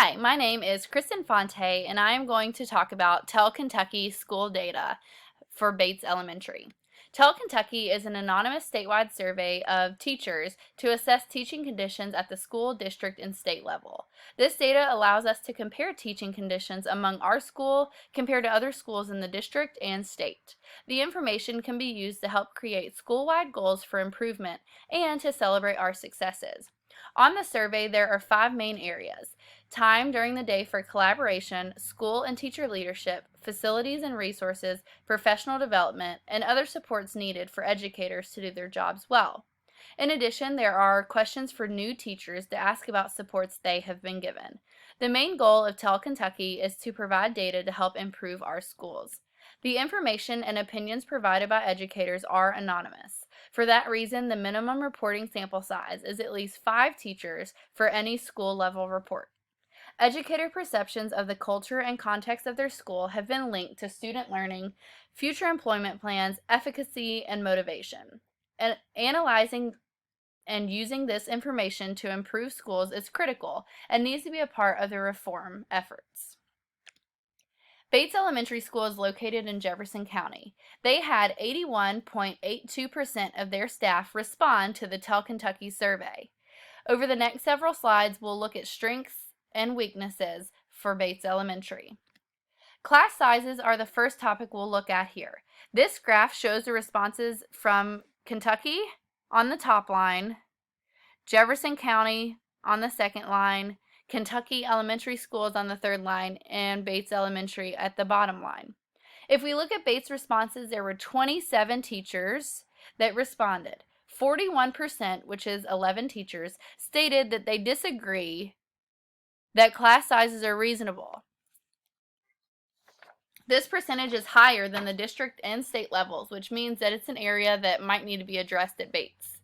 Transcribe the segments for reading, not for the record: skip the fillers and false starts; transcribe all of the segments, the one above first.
Hi, my name is Kristen Fonte, and I am going to talk about Tell Kentucky school data for Bates Elementary. Tell Kentucky is an anonymous statewide survey of teachers to assess teaching conditions at the school, district, and state level. This data allows us to compare teaching conditions among our school compared to other schools in the district and state. The information can be used to help create school-wide goals for improvement and to celebrate our successes. On the survey, there are 5 main areas: time during the day for collaboration, school and teacher leadership, facilities and resources, professional development, and other supports needed for educators to do their jobs well. In addition, there are questions for new teachers to ask about supports they have been given. The main goal of Tell Kentucky is to provide data to help improve our schools. The information and opinions provided by educators are anonymous. For that reason, the minimum reporting sample size is at least 5 teachers for any school level report. Educator perceptions of the culture and context of their school have been linked to student learning, future employment plans, efficacy, and motivation. And analyzing and using this information to improve schools is critical and needs to be a part of the reform efforts. Bates Elementary School is located in Jefferson County. They had 81.82% of their staff respond to the Tell Kentucky survey. Over the next several slides, we'll look at strengths and weaknesses for Bates Elementary. Class sizes are the first topic we'll look at here. This graph shows the responses from Kentucky on the top line, Jefferson County on the second line, Kentucky Elementary Schools on the third line, and Bates Elementary at the bottom line. If we look at Bates responses, there were 27 teachers that responded. 41%, which is 11 teachers, stated that they disagree that class sizes are reasonable. This percentage is higher than the district and state levels, which means that it's an area that might need to be addressed at Bates.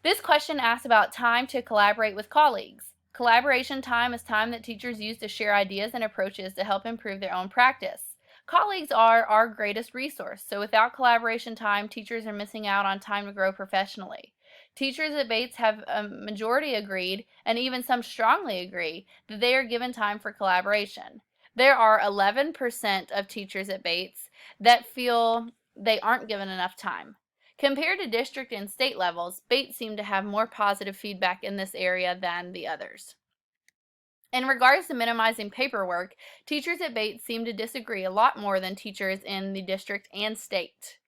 This question asks about time to collaborate with colleagues. Collaboration time is time that teachers use to share ideas and approaches to help improve their own practice. Colleagues are our greatest resource, so without collaboration time, teachers are missing out on time to grow professionally. Teachers at Bates have a majority agreed, and even some strongly agree, that they are given time for collaboration. There are 11% of teachers at Bates that feel they aren't given enough time. Compared to district and state levels, Bates seem to have more positive feedback in this area than the others. In regards to minimizing paperwork, teachers at Bates seem to disagree a lot more than teachers in the district and state,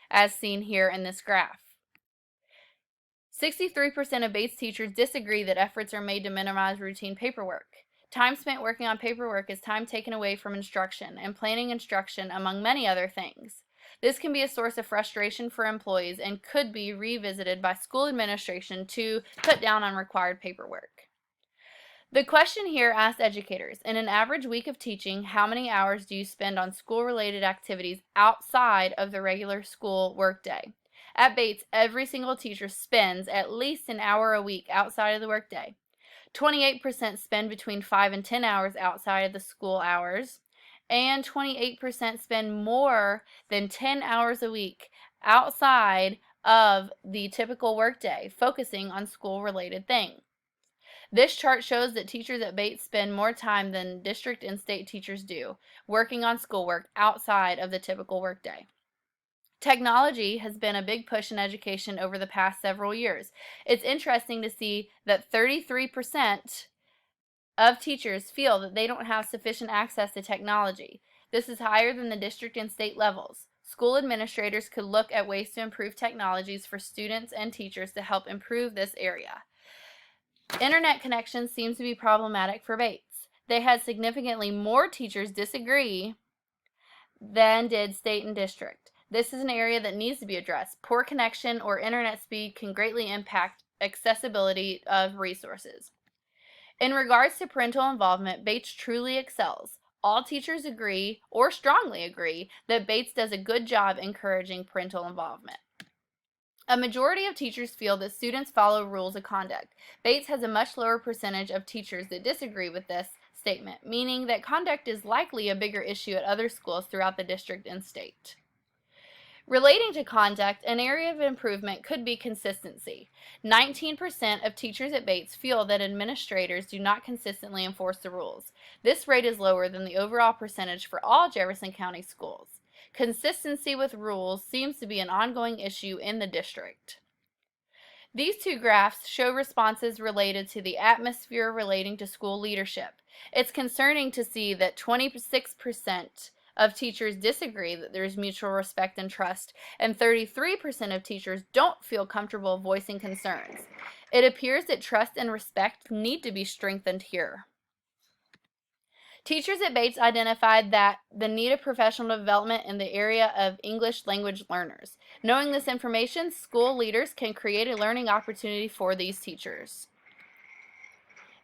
as seen here in this graph. 63% of Bates teachers disagree that efforts are made to minimize routine paperwork. Time spent working on paperwork is time taken away from instruction and planning instruction, among many other things. This can be a source of frustration for employees and could be revisited by school administration to cut down on required paperwork. The question here asks educators, in an average week of teaching, how many hours do you spend on school-related activities outside of the regular school workday? At Bates, every single teacher spends at least an hour a week outside of the workday. 28% spend between 5 and 10 hours outside of the school hours, and 28% spend more than 10 hours a week outside of the typical workday, focusing on school-related things. This chart shows that teachers at Bates spend more time than district and state teachers do, working on schoolwork outside of the typical workday. Technology has been a big push in education over the past several years. It's interesting to see that 33% of teachers feel that they don't have sufficient access to technology. This is higher than the district and state levels. School administrators could look at ways to improve technologies for students and teachers to help improve this area. Internet connection seems to be problematic for Bates. They had significantly more teachers disagree than did state and district. This is an area that needs to be addressed. Poor connection or internet speed can greatly impact accessibility of resources. In regards to parental involvement, Bates truly excels. All teachers agree, or strongly agree, that Bates does a good job encouraging parental involvement. A majority of teachers feel that students follow rules of conduct. Bates has a much lower percentage of teachers that disagree with this statement, meaning that conduct is likely a bigger issue at other schools throughout the district and state. Relating to conduct, an area of improvement could be consistency. 19% of teachers at Bates feel that administrators do not consistently enforce the rules. This rate is lower than the overall percentage for all Jefferson County schools. Consistency with rules seems to be an ongoing issue in the district. These two graphs show responses related to the atmosphere relating to school leadership. It's concerning to see that 26% of teachers disagree that there is mutual respect and trust, and 33% of teachers don't feel comfortable voicing concerns. It appears that trust and respect need to be strengthened here. Teachers at Bates identified that the need of professional development in the area of English language learners. Knowing this information, school leaders can create a learning opportunity for these teachers.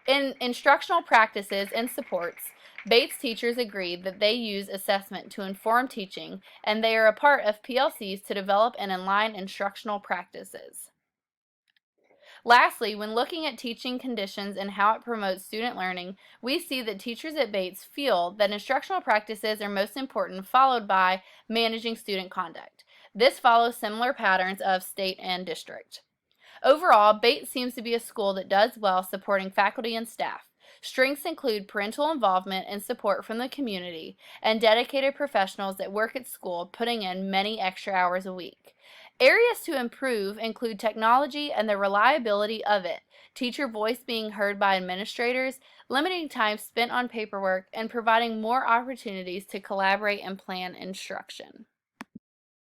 In instructional practices and supports, Bates teachers agreed that they use assessment to inform teaching, and they are a part of PLCs to develop and align instructional practices. Lastly, when looking at teaching conditions and how it promotes student learning, we see that teachers at Bates feel that instructional practices are most important, followed by managing student conduct. This follows similar patterns of state and district. Overall, Bates seems to be a school that does well supporting faculty and staff. Strengths include parental involvement and support from the community, and dedicated professionals that work at school putting in many extra hours a week. Areas to improve include technology and the reliability of it, teacher voice being heard by administrators, limiting time spent on paperwork, and providing more opportunities to collaborate and plan instruction.